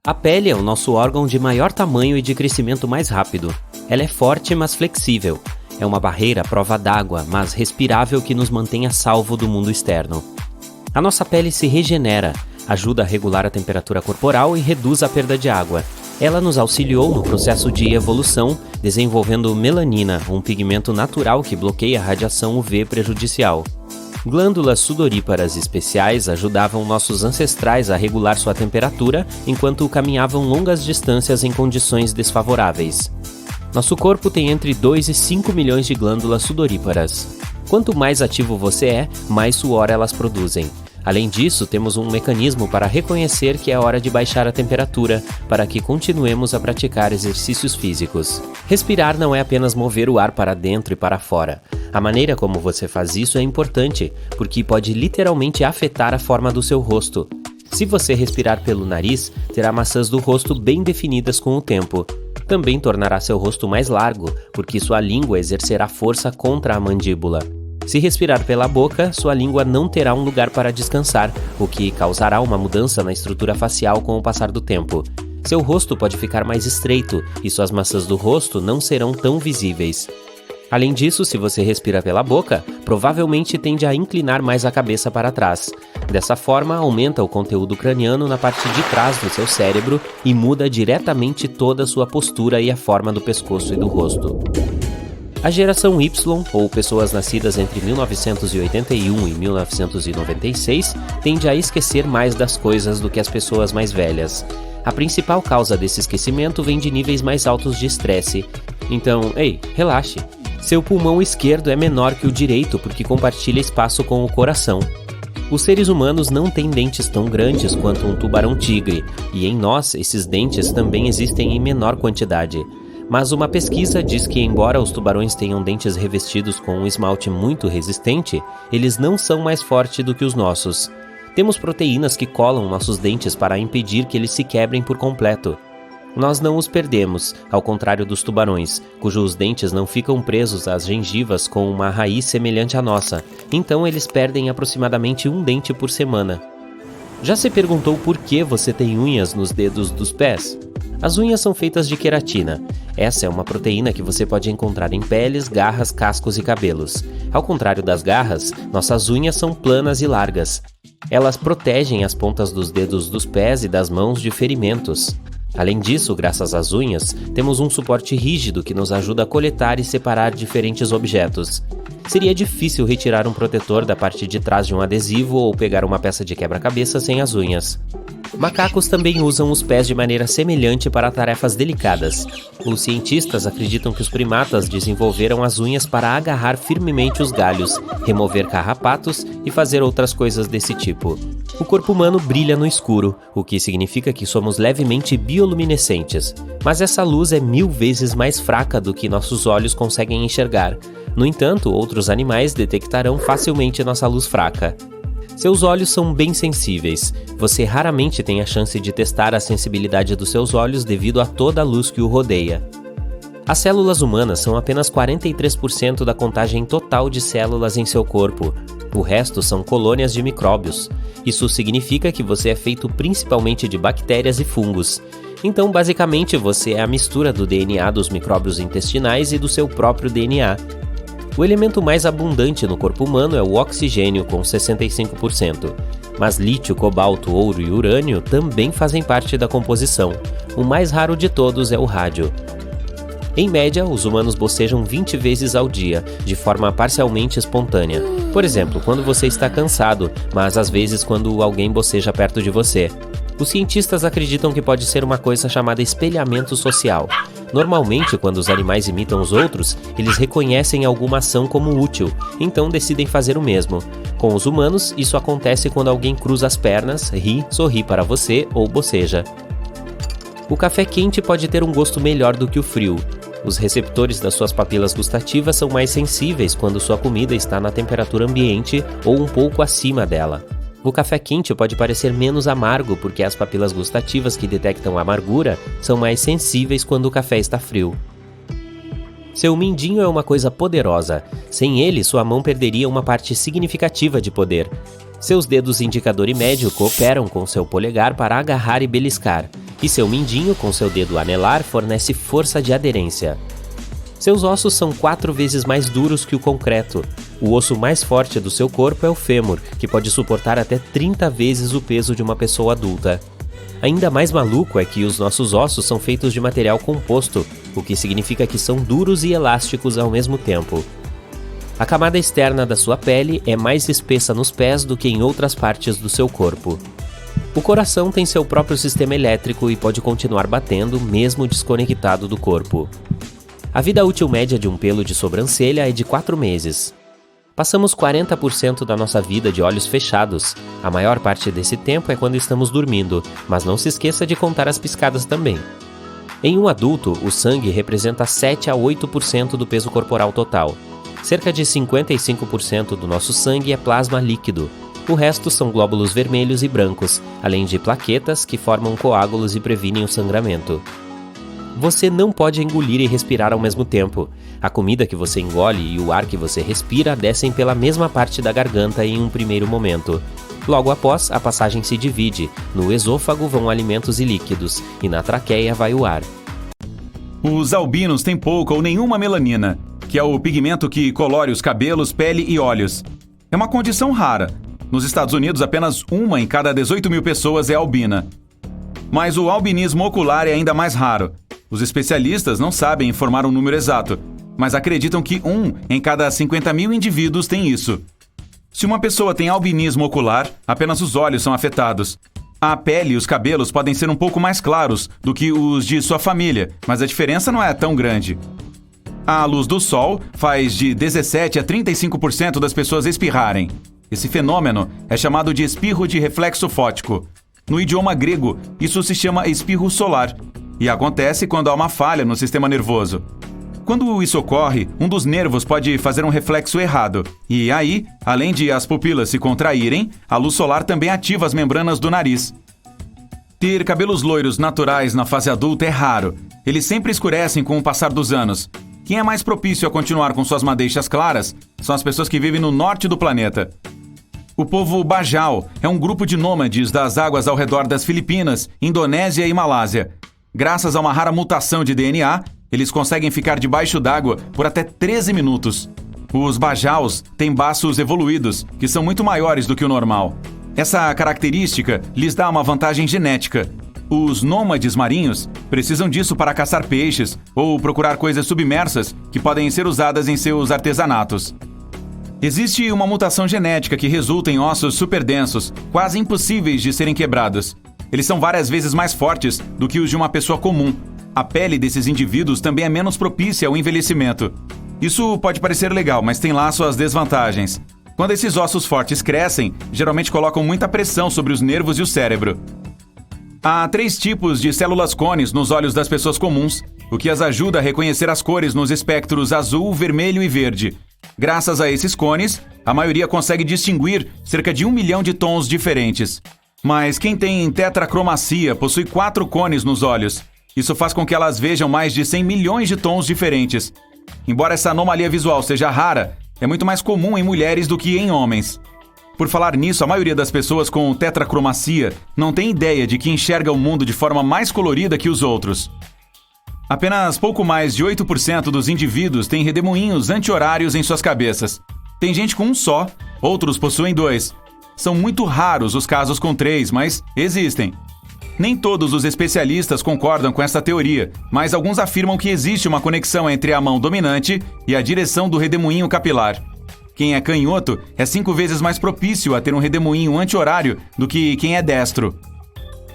A pele é o nosso órgão de maior tamanho e de crescimento mais rápido. Ela é forte, mas flexível. É uma barreira à prova d'água, mas respirável que nos mantém a salvo do mundo externo. A nossa pele se regenera, ajuda a regular a temperatura corporal e reduz a perda de água. Ela nos auxiliou no processo de evolução, desenvolvendo melanina, um pigmento natural que bloqueia a radiação UV prejudicial. Glândulas sudoríparas especiais ajudavam nossos ancestrais a regular sua temperatura enquanto caminhavam longas distâncias em condições desfavoráveis. Nosso corpo tem entre 2 e 5 milhões de glândulas sudoríparas. Quanto mais ativo você é, mais suor elas produzem. Além disso, temos um mecanismo para reconhecer que é hora de baixar a temperatura, para que continuemos a praticar exercícios físicos. Respirar não é apenas mover o ar para dentro e para fora. A maneira como você faz isso é importante, porque pode literalmente afetar a forma do seu rosto. Se você respirar pelo nariz, terá maçãs do rosto bem definidas com o tempo. Também tornará seu rosto mais largo, porque sua língua exercerá força contra a mandíbula. Se respirar pela boca, sua língua não terá um lugar para descansar, o que causará uma mudança na estrutura facial com o passar do tempo. Seu rosto pode ficar mais estreito e suas maçãs do rosto não serão tão visíveis. Além disso, se você respira pela boca, provavelmente tende a inclinar mais a cabeça para trás. Dessa forma, aumenta o conteúdo craniano na parte de trás do seu cérebro e muda diretamente toda a sua postura e a forma do pescoço e do rosto. A geração Y, ou pessoas nascidas entre 1981 e 1996, tende a esquecer mais das coisas do que as pessoas mais velhas. A principal causa desse esquecimento vem de níveis mais altos de estresse. Então, relaxe. Seu pulmão esquerdo é menor que o direito porque compartilha espaço com o coração. Os seres humanos não têm dentes tão grandes quanto um tubarão-tigre, e em nós esses dentes também existem em menor quantidade. Mas uma pesquisa diz que, embora os tubarões tenham dentes revestidos com um esmalte muito resistente, eles não são mais fortes do que os nossos. Temos proteínas que colam nossos dentes para impedir que eles se quebrem por completo. Nós não os perdemos, ao contrário dos tubarões, cujos dentes não ficam presos às gengivas com uma raiz semelhante à nossa, então eles perdem aproximadamente um dente por semana. Já se perguntou por que você tem unhas nos dedos dos pés? As unhas são feitas de queratina. Essa é uma proteína que você pode encontrar em peles, garras, cascos e cabelos. Ao contrário das garras, nossas unhas são planas e largas. Elas protegem as pontas dos dedos dos pés e das mãos de ferimentos. Além disso, graças às unhas, temos um suporte rígido que nos ajuda a coletar e separar diferentes objetos. Seria difícil retirar um protetor da parte de trás de um adesivo ou pegar uma peça de quebra-cabeça sem as unhas. Macacos também usam os pés de maneira semelhante para tarefas delicadas. Os cientistas acreditam que os primatas desenvolveram as unhas para agarrar firmemente os galhos, remover carrapatos e fazer outras coisas desse tipo. O corpo humano brilha no escuro, o que significa que somos levemente bioluminescentes, mas essa luz é 1000 vezes mais fraca do que nossos olhos conseguem enxergar. No entanto, outros animais detectarão facilmente nossa luz fraca. Seus olhos são bem sensíveis. Você raramente tem a chance de testar a sensibilidade dos seus olhos devido a toda a luz que o rodeia. As células humanas são apenas 43% da contagem total de células em seu corpo. O resto são colônias de micróbios. Isso significa que você é feito principalmente de bactérias e fungos. Então, basicamente, você é a mistura do DNA dos micróbios intestinais e do seu próprio DNA. O elemento mais abundante no corpo humano é o oxigênio, com 65%. Mas lítio, cobalto, ouro e urânio também fazem parte da composição. O mais raro de todos é o rádio. Em média, os humanos bocejam 20 vezes ao dia, de forma parcialmente espontânea. Por exemplo, quando você está cansado, mas às vezes quando alguém boceja perto de você. Os cientistas acreditam que pode ser uma coisa chamada espelhamento social. Normalmente, quando os animais imitam os outros, eles reconhecem alguma ação como útil, então decidem fazer o mesmo. Com os humanos, isso acontece quando alguém cruza as pernas, ri, sorri para você ou boceja. O café quente pode ter um gosto melhor do que o frio. Os receptores das suas papilas gustativas são mais sensíveis quando sua comida está na temperatura ambiente ou um pouco acima dela. O café quente pode parecer menos amargo porque as papilas gustativas que detectam a amargura são mais sensíveis quando o café está frio. Seu mindinho é uma coisa poderosa. Sem ele, sua mão perderia uma parte significativa de poder. Seus dedos indicador e médio cooperam com seu polegar para agarrar e beliscar. e seu mindinho, com seu dedo anelar, fornece força de aderência. Seus ossos são 4 vezes mais duros que o concreto. O osso mais forte do seu corpo é o fêmur, que pode suportar até 30 vezes o peso de uma pessoa adulta. Ainda mais maluco é que os nossos ossos são feitos de material composto, o que significa que são duros e elásticos ao mesmo tempo. A camada externa da sua pele é mais espessa nos pés do que em outras partes do seu corpo. O coração tem seu próprio sistema elétrico e pode continuar batendo mesmo desconectado do corpo. A vida útil média de um pelo de sobrancelha é de 4 meses. Passamos 40% da nossa vida de olhos fechados. A maior parte desse tempo é quando estamos dormindo, mas não se esqueça de contar as piscadas também. Em um adulto, o sangue representa 7 a 8% do peso corporal total. Cerca de 55% do nosso sangue é plasma líquido. O resto são glóbulos vermelhos e brancos, além de plaquetas que formam coágulos e previnem o sangramento. Você não pode engolir e respirar ao mesmo tempo. A comida que você engole e o ar que você respira descem pela mesma parte da garganta em um primeiro momento. Logo após, a passagem se divide. No esôfago vão alimentos e líquidos, e na traqueia vai o ar. Os albinos têm pouca ou nenhuma melanina, que é o pigmento que colore os cabelos, pele e olhos. É uma condição rara. Nos Estados Unidos, apenas 1 em cada 18 mil pessoas é albina. Mas o albinismo ocular é ainda mais raro. Os especialistas não sabem informar um número exato, mas acreditam que 1 em cada 50 mil indivíduos tem isso. Se uma pessoa tem albinismo ocular, apenas os olhos são afetados. A pele e os cabelos podem ser um pouco mais claros do que os de sua família, mas a diferença não é tão grande. A luz do sol faz de 17 a 35% das pessoas espirrarem. Esse fenômeno é chamado de espirro de reflexo fótico. No idioma grego, isso se chama espirro solar, e acontece quando há uma falha no sistema nervoso. Quando isso ocorre, um dos nervos pode fazer um reflexo errado, e aí, além de as pupilas se contraírem, a luz solar também ativa as membranas do nariz. Ter cabelos loiros naturais na fase adulta é raro. Eles sempre escurecem com o passar dos anos. Quem é mais propício a continuar com suas madeixas claras são as pessoas que vivem no norte do planeta. O povo Bajau é um grupo de nômades das águas ao redor das Filipinas, Indonésia e Malásia. Graças a uma rara mutação de DNA, eles conseguem ficar debaixo d'água por até 13 minutos. Os Bajaus têm baços evoluídos, que são muito maiores do que o normal. Essa característica lhes dá uma vantagem genética. Os nômades marinhos precisam disso para caçar peixes ou procurar coisas submersas que podem ser usadas em seus artesanatos. Existe uma mutação genética que resulta em ossos superdensos, quase impossíveis de serem quebrados. Eles são várias vezes mais fortes do que os de uma pessoa comum. A pele desses indivíduos também é menos propícia ao envelhecimento. Isso pode parecer legal, mas tem lá suas desvantagens. Quando esses ossos fortes crescem, geralmente colocam muita pressão sobre os nervos e o cérebro. Há 3 tipos de células cones nos olhos das pessoas comuns, o que as ajuda a reconhecer as cores nos espectros azul, vermelho e verde. Graças a esses cones, a maioria consegue distinguir cerca de 1 milhão de tons diferentes. Mas quem tem tetracromacia possui 4 cones nos olhos. Isso faz com que elas vejam mais de 100 milhões de tons diferentes. Embora essa anomalia visual seja rara, é muito mais comum em mulheres do que em homens. Por falar nisso, a maioria das pessoas com tetracromacia não tem ideia de que enxerga o mundo de forma mais colorida que os outros. Apenas pouco mais de 8% dos indivíduos têm redemoinhos anti-horários em suas cabeças. Tem gente com um só, outros possuem 2. São muito raros os casos com 3, mas existem. Nem todos os especialistas concordam com essa teoria, mas alguns afirmam que existe uma conexão entre a mão dominante e a direção do redemoinho capilar. Quem é canhoto é 5 vezes mais propício a ter um redemoinho anti-horário do que quem é destro.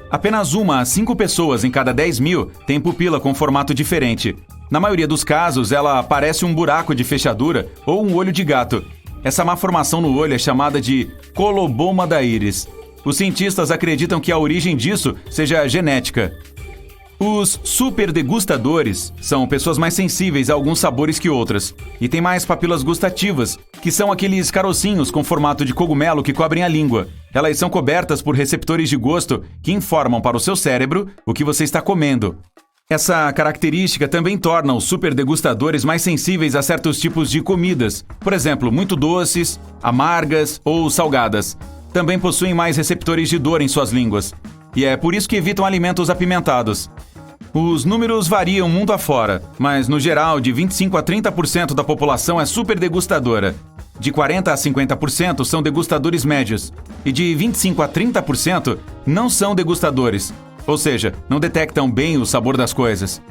Apenas 1 a 5 pessoas em cada 10 mil têm pupila com formato diferente. Na maioria dos casos, ela parece um buraco de fechadura ou um olho de gato. Essa má formação no olho é chamada de coloboma da íris. Os cientistas acreditam que a origem disso seja genética. Os superdegustadores são pessoas mais sensíveis a alguns sabores que outras e têm mais papilas gustativas, que são aqueles carocinhos com formato de cogumelo que cobrem a língua. Elas são cobertas por receptores de gosto que informam para o seu cérebro o que você está comendo. Essa característica também torna os superdegustadores mais sensíveis a certos tipos de comidas, por exemplo, muito doces, amargas ou salgadas. Também possuem mais receptores de dor em suas línguas. e é por isso que evitam alimentos apimentados. Os números variam mundo afora, mas no geral, de 25 a 30% da população é super degustadora. De 40 a 50% são degustadores médios, e de 25 a 30% não são degustadores, ou seja, não detectam bem o sabor das coisas.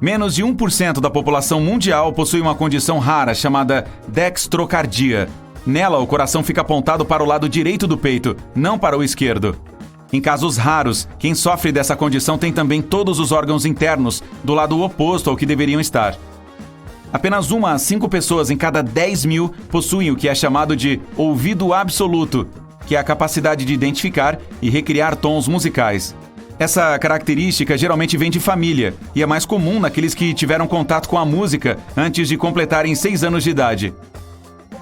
Menos de 1% da população mundial possui uma condição rara chamada dextrocardia. Nela, o coração fica apontado para o lado direito do peito, não para o esquerdo. Em casos raros, quem sofre dessa condição tem também todos os órgãos internos do lado oposto ao que deveriam estar. Apenas 1 a 5 pessoas em cada 10 mil possuem o que é chamado de ouvido absoluto, que é a capacidade de identificar e recriar tons musicais. Essa característica geralmente vem de família e é mais comum naqueles que tiveram contato com a música antes de completarem 6 anos de idade.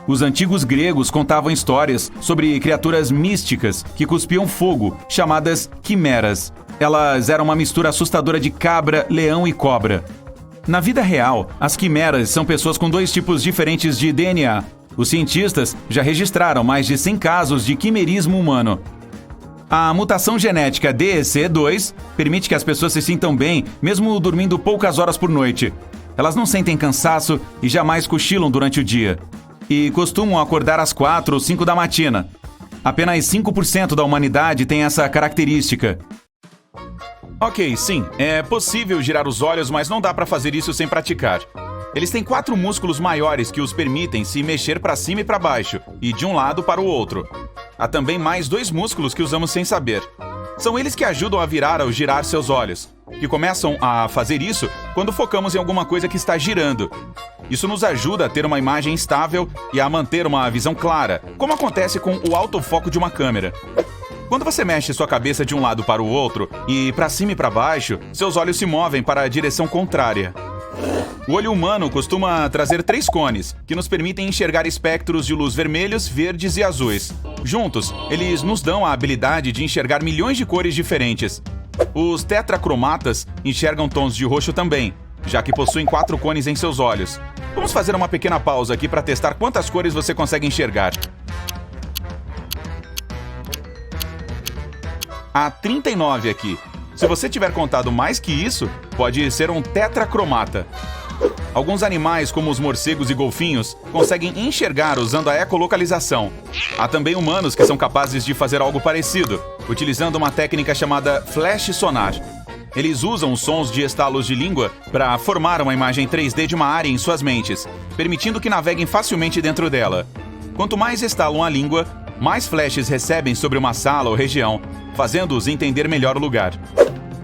Os antigos gregos contavam histórias sobre criaturas místicas que cuspiam fogo, chamadas quimeras. Elas eram uma mistura assustadora de cabra, leão e cobra. Na vida real, as quimeras são pessoas com 2 tipos diferentes de DNA. Os cientistas já registraram mais de 100 casos de quimerismo humano. A mutação genética DEC2 permite que as pessoas se sintam bem, mesmo dormindo poucas horas por noite. Elas não sentem cansaço e jamais cochilam durante o dia. E costumam acordar às 4 ou 5 da matina. Apenas 5% da humanidade tem essa característica. Ok, sim, é possível girar os olhos, mas não dá para fazer isso sem praticar. Eles têm 4 músculos maiores que os permitem se mexer para cima e para baixo, e de um lado para o outro. Há também mais 2 músculos que usamos sem saber. São eles que ajudam a virar ao girar seus olhos, que começam a fazer isso quando focamos em alguma coisa que está girando. Isso nos ajuda a ter uma imagem estável e a manter uma visão clara, como acontece com o autofoco de uma câmera. Quando você mexe sua cabeça de um lado para o outro, e para cima e para baixo, seus olhos se movem para a direção contrária. O olho humano costuma trazer 3 cones, que nos permitem enxergar espectros de luz vermelhos, verdes e azuis. Juntos, eles nos dão a habilidade de enxergar milhões de cores diferentes. Os tetracromatas enxergam tons de roxo também, já que possuem 4 cones em seus olhos. Vamos fazer uma pequena pausa aqui para testar quantas cores você consegue enxergar. Há 39 aqui. Se você tiver contado mais que isso, pode ser um tetracromata. Alguns animais, como os morcegos e golfinhos, conseguem enxergar usando a ecolocalização. Há também humanos que são capazes de fazer algo parecido, utilizando uma técnica chamada flash sonar. Eles usam os sons de estalos de língua para formar uma imagem 3D de uma área em suas mentes, permitindo que naveguem facilmente dentro dela. Quanto mais estalam a língua, mais flashes recebem sobre uma sala ou região, fazendo-os entender melhor o lugar.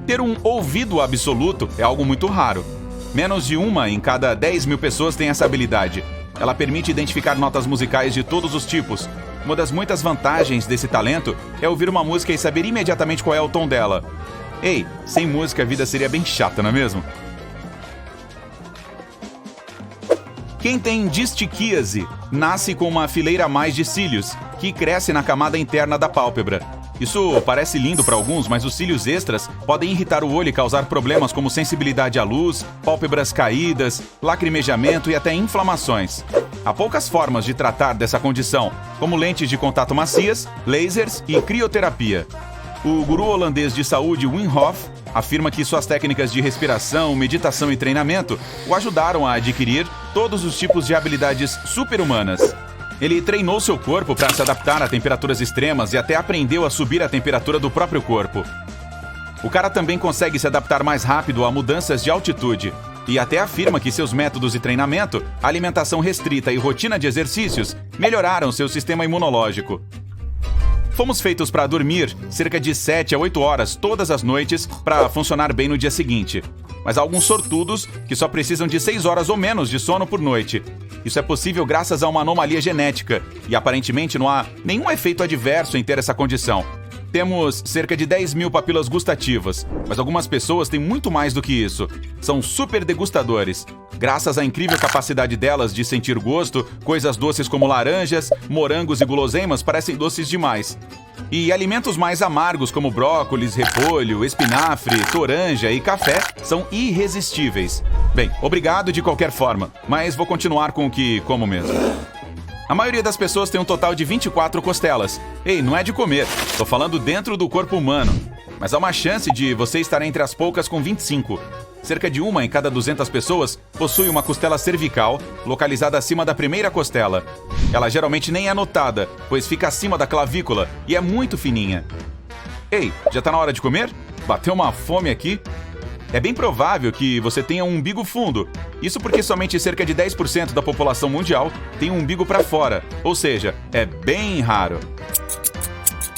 Ter um ouvido absoluto é algo muito raro. Menos de 1 em cada 10 mil pessoas tem essa habilidade. Ela permite identificar notas musicais de todos os tipos. Uma das muitas vantagens desse talento é ouvir uma música e saber imediatamente qual é o tom dela. Ei, sem música a vida seria bem chata, não é mesmo? Quem tem distiquíase nasce com uma fileira a mais de cílios, que cresce na camada interna da pálpebra. Isso parece lindo para alguns, mas os cílios extras podem irritar o olho e causar problemas como sensibilidade à luz, pálpebras caídas, lacrimejamento e até inflamações. Há poucas formas de tratar dessa condição, como lentes de contato macias, lasers e crioterapia. O guru holandês de saúde Wim Hof afirma que suas técnicas de respiração, meditação e treinamento o ajudaram a adquirir todos os tipos de habilidades super-humanas. Ele treinou seu corpo para se adaptar a temperaturas extremas e até aprendeu a subir a temperatura do próprio corpo. O cara também consegue se adaptar mais rápido a mudanças de altitude e até afirma que seus métodos de treinamento, alimentação restrita e rotina de exercícios melhoraram seu sistema imunológico. Fomos feitos para dormir cerca de 7 a 8 horas todas as noites para funcionar bem no dia seguinte. Mas há alguns sortudos que só precisam de 6 horas ou menos de sono por noite. Isso é possível graças a uma anomalia genética e aparentemente não há nenhum efeito adverso em ter essa condição. Temos cerca de 10 mil papilas gustativas, mas algumas pessoas têm muito mais do que isso. São super degustadores. Graças à incrível capacidade delas de sentir gosto, coisas doces como laranjas, morangos e guloseimas parecem doces demais. E alimentos mais amargos como brócolis, repolho, espinafre, toranja e café são irresistíveis. Bem, obrigado de qualquer forma, mas vou continuar com o que como mesmo. A maioria das pessoas tem um total de 24 costelas. Ei, não é de comer, tô falando dentro do corpo humano. mas há uma chance de você estar entre as poucas com 25. Cerca de 1 em cada 200 pessoas possui uma costela cervical localizada acima da primeira costela. Ela geralmente nem é notada, pois fica acima da clavícula e é muito fininha. Ei, já tá na hora de comer? Bateu uma fome aqui? É bem provável que você tenha um umbigo fundo. Isso porque somente cerca de 10% da população mundial tem um umbigo para fora, ou seja, é bem raro.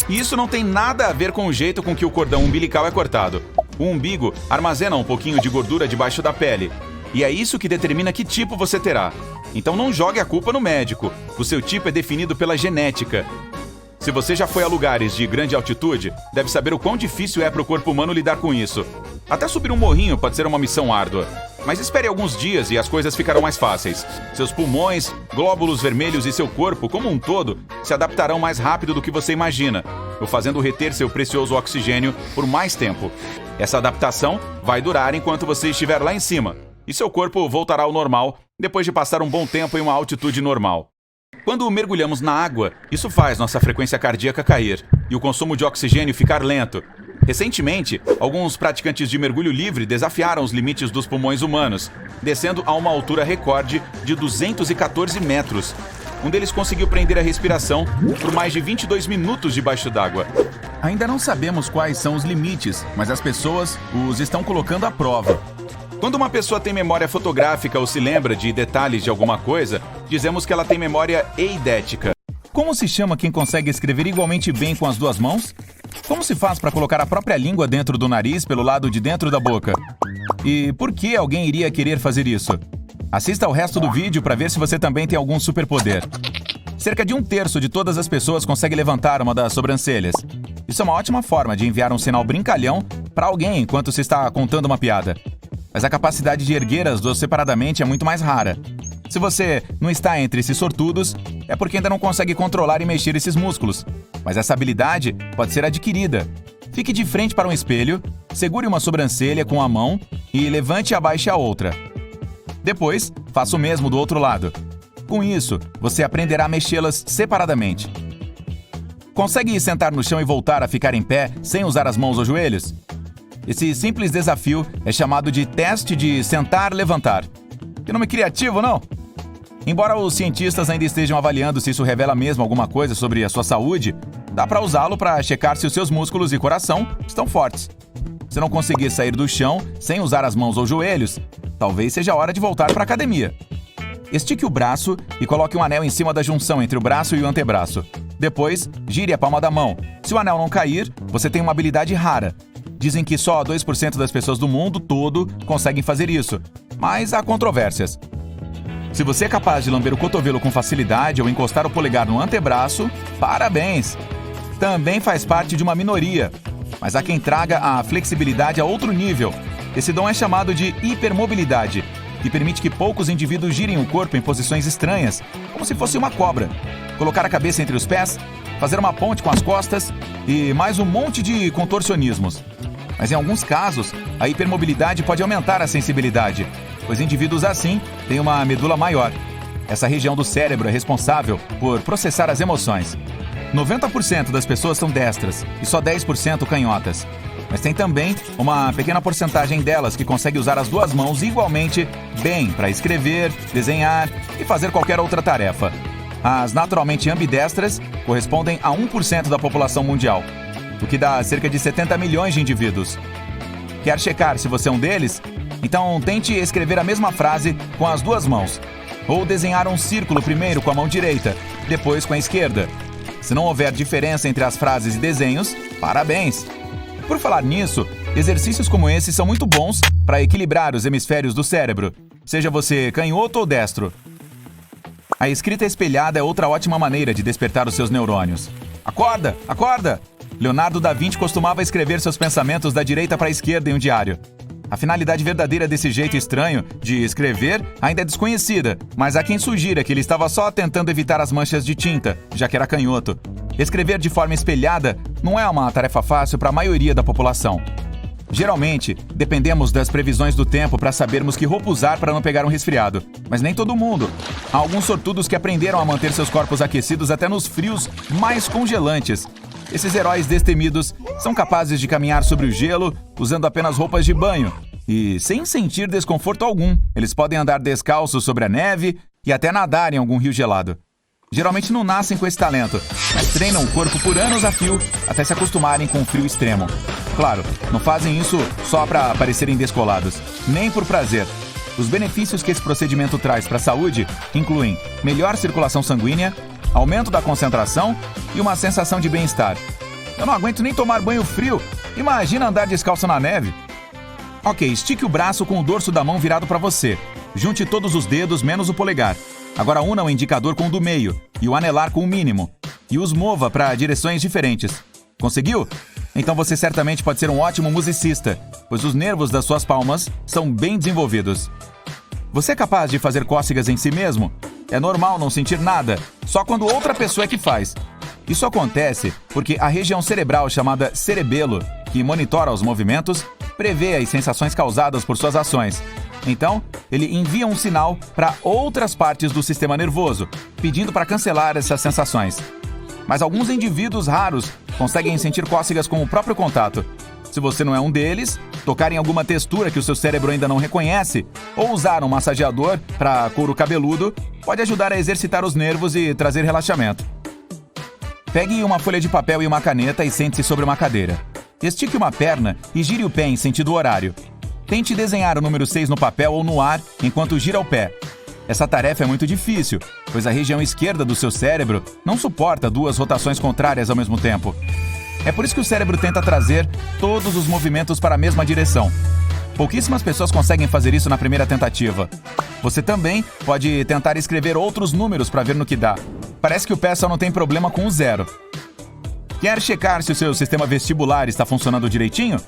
E isso não tem nada a ver com o jeito com que o cordão umbilical é cortado. O umbigo armazena um pouquinho de gordura debaixo da pele. E é isso que determina que tipo você terá. Então não jogue a culpa no médico. O seu tipo é definido pela genética. Se você já foi a lugares de grande altitude, deve saber o quão difícil é para o corpo humano lidar com isso. Até subir um morrinho pode ser uma missão árdua. Mas espere alguns dias e as coisas ficarão mais fáceis. Seus pulmões, glóbulos vermelhos e seu corpo, como um todo, se adaptarão mais rápido do que você imagina, o fazendo reter seu precioso oxigênio por mais tempo. Essa adaptação vai durar enquanto você estiver lá em cima, e seu corpo voltará ao normal depois de passar um bom tempo em uma altitude normal. Quando mergulhamos na água, isso faz nossa frequência cardíaca cair e o consumo de oxigênio ficar lento. Recentemente, alguns praticantes de mergulho livre desafiaram os limites dos pulmões humanos, descendo a uma altura recorde de 214 metros. Um deles conseguiu prender a respiração por mais de 22 minutos debaixo d'água. Ainda não sabemos quais são os limites, mas as pessoas os estão colocando à prova. Quando uma pessoa tem memória fotográfica ou se lembra de detalhes de alguma coisa, dizemos que ela tem memória eidética. Como se chama quem consegue escrever igualmente bem com as duas mãos? Como se faz para colocar a própria língua dentro do nariz pelo lado de dentro da boca? E por que alguém iria querer fazer isso? Assista ao resto do vídeo para ver se você também tem algum superpoder. Cerca de 1/3 de todas as pessoas consegue levantar uma das sobrancelhas. Isso é uma ótima forma de enviar um sinal brincalhão para alguém enquanto se está contando uma piada. Mas a capacidade de erguer as duas separadamente é muito mais rara. Se você não está entre esses sortudos, é porque ainda não consegue controlar e mexer esses músculos. Mas essa habilidade pode ser adquirida. Fique de frente para um espelho, segure uma sobrancelha com a mão e levante e abaixe a outra. Depois, faça o mesmo do outro lado. Com isso, você aprenderá a mexê-las separadamente. Consegue sentar no chão e voltar a ficar em pé sem usar as mãos ou joelhos? Esse simples desafio é chamado de teste de sentar-levantar. Que nome criativo, não? Embora os cientistas ainda estejam avaliando se isso revela mesmo alguma coisa sobre a sua saúde, dá para usá-lo para checar se os seus músculos e coração estão fortes. Se não conseguir sair do chão sem usar as mãos ou joelhos, talvez seja a hora de voltar para a academia. Estique o braço e coloque um anel em cima da junção entre o braço e o antebraço. Depois, gire a palma da mão. Se o anel não cair, você tem uma habilidade rara. Dizem que só 2% das pessoas do mundo todo conseguem fazer isso, mas há controvérsias. Se você é capaz de lamber o cotovelo com facilidade ou encostar o polegar no antebraço, parabéns! Também faz parte de uma minoria, mas há quem traga a flexibilidade a outro nível. Esse dom é chamado de hipermobilidade, que permite que poucos indivíduos girem o corpo em posições estranhas, como se fosse uma cobra. Colocar a cabeça entre os pés, fazer uma ponte com as costas e mais um monte de contorcionismos. Mas em alguns casos, a hipermobilidade pode aumentar a sensibilidade, pois indivíduos assim têm uma medula maior. Essa região do cérebro é responsável por processar as emoções. 90% das pessoas são destras e só 10% canhotas. Mas tem também uma pequena porcentagem delas que consegue usar as duas mãos igualmente bem para escrever, desenhar e fazer qualquer outra tarefa. As naturalmente ambidestras correspondem a 1% da população mundial, o que dá cerca de 70 milhões de indivíduos. Quer checar se você é um deles? Então tente escrever a mesma frase com as duas mãos. Ou desenhar um círculo primeiro com a mão direita, depois com a esquerda. Se não houver diferença entre as frases e desenhos, parabéns! Por falar nisso, exercícios como esse são muito bons para equilibrar os hemisférios do cérebro, seja você canhoto ou destro. A escrita espelhada é outra ótima maneira de despertar os seus neurônios. Acorda! Acorda! Leonardo da Vinci costumava escrever seus pensamentos da direita para a esquerda em um diário. A finalidade verdadeira desse jeito estranho de escrever ainda é desconhecida, mas há quem sugira que ele estava só tentando evitar as manchas de tinta, já que era canhoto. Escrever de forma espelhada não é uma tarefa fácil para a maioria da população. Geralmente, dependemos das previsões do tempo para sabermos que roupa usar para não pegar um resfriado. Mas nem todo mundo. Há alguns sortudos que aprenderam a manter seus corpos aquecidos até nos frios mais congelantes. Esses heróis destemidos são capazes de caminhar sobre o gelo usando apenas roupas de banho e sem sentir desconforto algum. Eles podem andar descalços sobre a neve e até nadar em algum rio gelado. Geralmente não nascem com esse talento, mas treinam o corpo por anos a fio até se acostumarem com o frio extremo. Claro, não fazem isso só para parecerem descolados, nem por prazer. Os benefícios que esse procedimento traz para a saúde incluem melhor circulação sanguínea, aumento da concentração e uma sensação de bem-estar. Eu não aguento nem tomar banho frio, imagina andar descalço na neve. Ok, estique o braço com o dorso da mão virado para você. Junte todos os dedos menos o polegar. Agora una o indicador com o do meio e o anelar com o mínimo. E os mova para direções diferentes. Conseguiu? Então você certamente pode ser um ótimo musicista, pois os nervos das suas palmas são bem desenvolvidos. Você é capaz de fazer cócegas em si mesmo? É normal não sentir nada, só quando outra pessoa é que faz. Isso acontece porque a região cerebral chamada cerebelo, que monitora os movimentos, prevê as sensações causadas por suas ações. Então, ele envia um sinal para outras partes do sistema nervoso, pedindo para cancelar essas sensações. Mas alguns indivíduos raros conseguem sentir cócegas com o próprio contato. Se você não é um deles, tocar em alguma textura que o seu cérebro ainda não reconhece ou usar um massageador para couro cabeludo pode ajudar a exercitar os nervos e trazer relaxamento. Pegue uma folha de papel e uma caneta e sente-se sobre uma cadeira. Estique uma perna e gire o pé em sentido horário. Tente desenhar o número 6 no papel ou no ar enquanto gira o pé. Essa tarefa é muito difícil, pois a região esquerda do seu cérebro não suporta duas rotações contrárias ao mesmo tempo. É por isso que o cérebro tenta trazer todos os movimentos para a mesma direção. Pouquíssimas pessoas conseguem fazer isso na primeira tentativa. Você também pode tentar escrever outros números para ver no que dá. Parece que o pé só não tem problema com o 0. Quer checar se o seu sistema vestibular está funcionando direitinho?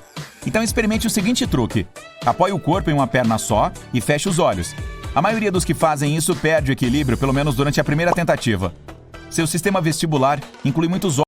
Então experimente o seguinte truque. Apoie o corpo em uma perna só e feche os olhos. A maioria dos que fazem isso perde o equilíbrio, pelo menos durante a primeira tentativa. Seu sistema vestibular inclui muitos